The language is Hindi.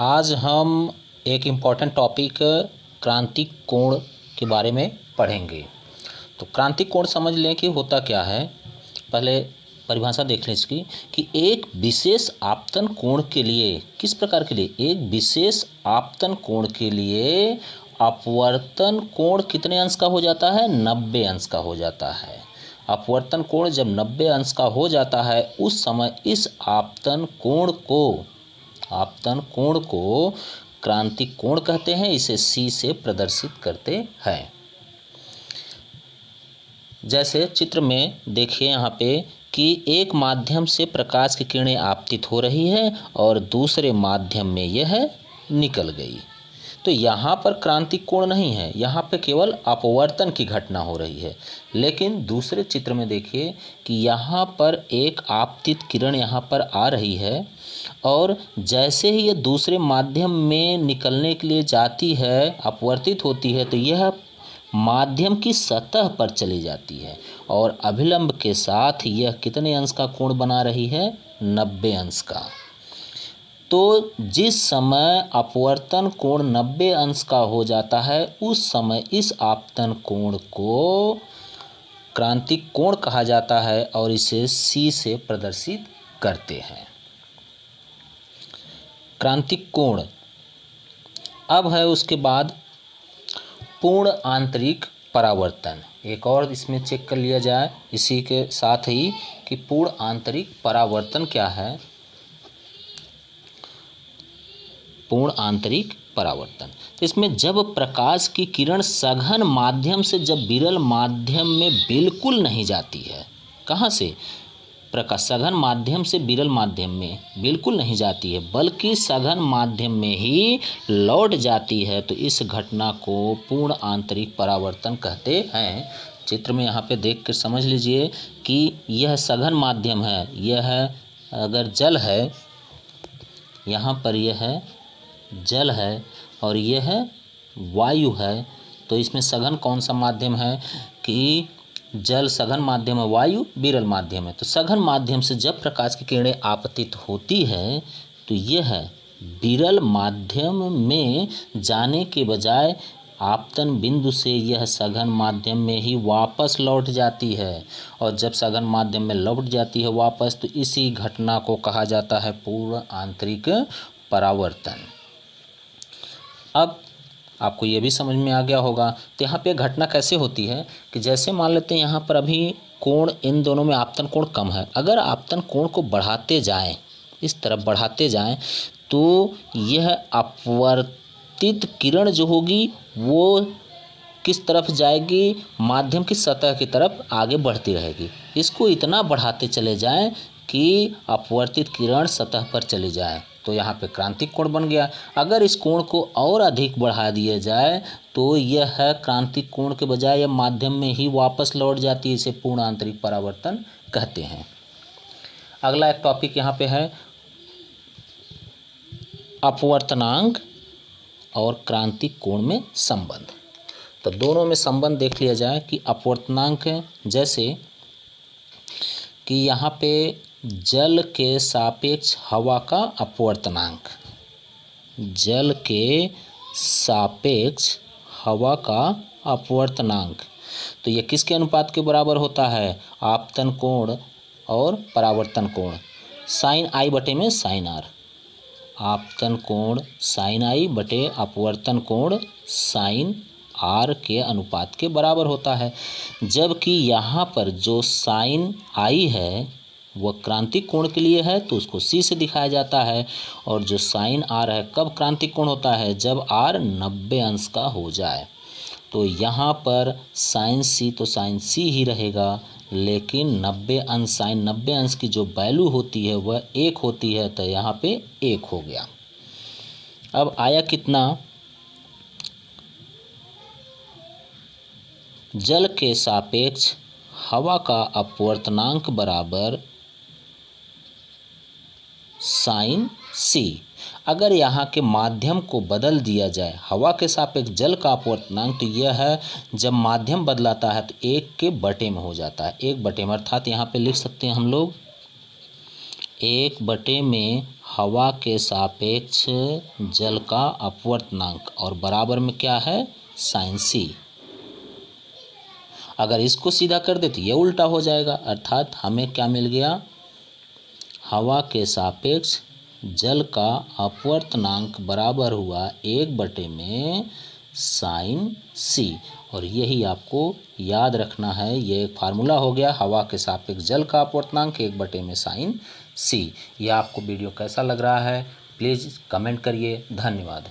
आज हम एक इम्पॉर्टेंट टॉपिक क्रांतिक कोण के बारे में पढ़ेंगे। तो क्रांतिक कोण समझ लें कि होता क्या है। पहले परिभाषा देख लें इसकी कि एक विशेष आपतन कोण के लिए, किस प्रकार के लिए, एक विशेष आपतन कोण के लिए अपवर्तन कोण कितने अंश का हो जाता है, 90 अंश का हो जाता है। अपवर्तन कोण जब 90 अंश का हो जाता है उस समय इस आपतन कोण को क्रांतिक कोण कहते हैं। इसे C से प्रदर्शित करते हैं। जैसे चित्र में देखिए यहाँ पे कि एक माध्यम से प्रकाश की किरणें आपतित हो रही है और दूसरे माध्यम में यह निकल गई। तो यहाँ पर क्रांतिक कोण नहीं है, यहाँ पे केवल अपवर्तन की घटना हो रही है। लेकिन दूसरे चित्र में देखिए कि यहाँ पर एक आपतित किरण यहाँ पर आ रही है और जैसे ही यह दूसरे माध्यम में निकलने के लिए जाती है, अपवर्तित होती है, तो यह माध्यम की सतह पर चली जाती है और अभिलंब के साथ यह कितने अंश का कोण बना रही है, 90 अंश का। तो जिस समय अपवर्तन कोण 90 अंश का हो जाता है उस समय इस आपतन कोण को क्रांतिक कोण कहा जाता है और इसे C से प्रदर्शित करते हैं। क्रांतिक कोण अब है उसके बाद पूर्ण आंतरिक परावर्तन। एक और इसमें चेक कर लिया जाए इसी के साथ ही कि पूर्ण आंतरिक परावर्तन क्या है। पूर्ण आंतरिक परावर्तन, तो इसमें जब प्रकाश की किरण सघन माध्यम से जब विरल माध्यम में बिल्कुल नहीं जाती है, कहाँ से, प्रकाश सघन माध्यम से विरल माध्यम में बिल्कुल नहीं जाती है बल्कि सघन माध्यम में ही लौट जाती है, तो इस घटना को पूर्ण आंतरिक परावर्तन कहते हैं। चित्र में यहाँ पे देख कर समझ लीजिए कि यह सघन माध्यम है, यह अगर जल है, यहाँ पर यह है जल है और यह है वायु है, तो इसमें सघन कौन सा माध्यम है कि जल सघन माध्यम है, वायु विरल माध्यम है। तो सघन माध्यम से जब प्रकाश की किरणें आपतित होती है तो यह विरल माध्यम में जाने के बजाय आपतन बिंदु से यह सघन माध्यम में ही वापस लौट जाती है और जब सघन माध्यम में लौट जाती है वापस, तो इसी घटना को कहा जाता है पूर्ण आंतरिक परावर्तन। अब आपको ये भी समझ में आ गया होगा। तो यहाँ पे घटना कैसे होती है कि जैसे मान लेते हैं यहाँ पर अभी कोण इन दोनों में आपतन कोण कम है, अगर आपतन कोण को बढ़ाते जाएं, इस तरफ बढ़ाते जाएं, तो यह अपवर्तित किरण जो होगी वो किस तरफ जाएगी, माध्यम की सतह की तरफ आगे बढ़ती रहेगी। इसको इतना बढ़ाते चले जाएं कि अपवर्तित किरण सतह पर चली जाए, तो यहाँ पे क्रांतिक कोण बन गया। अगर इस कोण को और अधिक बढ़ा दिया जाए तो यह क्रांतिक कोण के बजाय यह माध्यम में ही वापस लौट जाती है, इसे पूर्ण आंतरिक परावर्तन कहते हैं। अगला एक टॉपिक यहाँ पे है अपवर्तनांक और क्रांतिक कोण में संबंध। तो दोनों में संबंध देख लिया जाए कि अपवर्तनांक है, जैसे कि यहाँ पे जल के सापेक्ष हवा का अपवर्तनांक, जल के सापेक्ष हवा का अपवर्तनांक, तो ये किसके अनुपात के बराबर होता है, आपतन कोण और परावर्तन कोण, साइन आई बटे में साइन आर। आपतन कोण साइन आई बटे अपवर्तन कोण साइन आर के अनुपात के बराबर होता है। जबकि यहाँ पर जो साइन आई है वह क्रांतिक कोण के लिए है तो उसको C से दिखाया जाता है, और जो साइन आर है कब क्रांतिक कोण होता है, जब R 90 अंश का हो जाए। तो यहाँ पर साइन C तो साइन C ही रहेगा, लेकिन 90 अंश, साइन 90 अंश की जो वैल्यू होती है वह 1 होती है, तो यहाँ पे 1 हो गया। अब आया कितना, जल के सापेक्ष हवा का अपवर्तनांक बराबर साइन C। अगर यहाँ के माध्यम को बदल दिया जाए, हवा के सापेक्ष जल का अपवर्तनांक, तो यह है जब माध्यम बदलाता है तो 1 के बटे में हो जाता है, 1 बटे में, अर्थात यहाँ पे लिख सकते हैं हम लोग 1 बटे में हवा के सापेक्ष जल का अपवर्तनांक और बराबर में क्या है, साइन सी। अगर इसको सीधा कर दे तो ये उल्टा हो जाएगा, अर्थात हमें क्या मिल गया, हवा के सापेक्ष जल का अपवर्तनांक बराबर हुआ 1/में साइन सी। और यही आपको याद रखना है, ये एक फार्मूला हो गया, हवा के सापेक्ष जल का अपवर्तनांक 1/में साइन सी। यह आपको वीडियो कैसा लग रहा है प्लीज़ कमेंट करिए। धन्यवाद।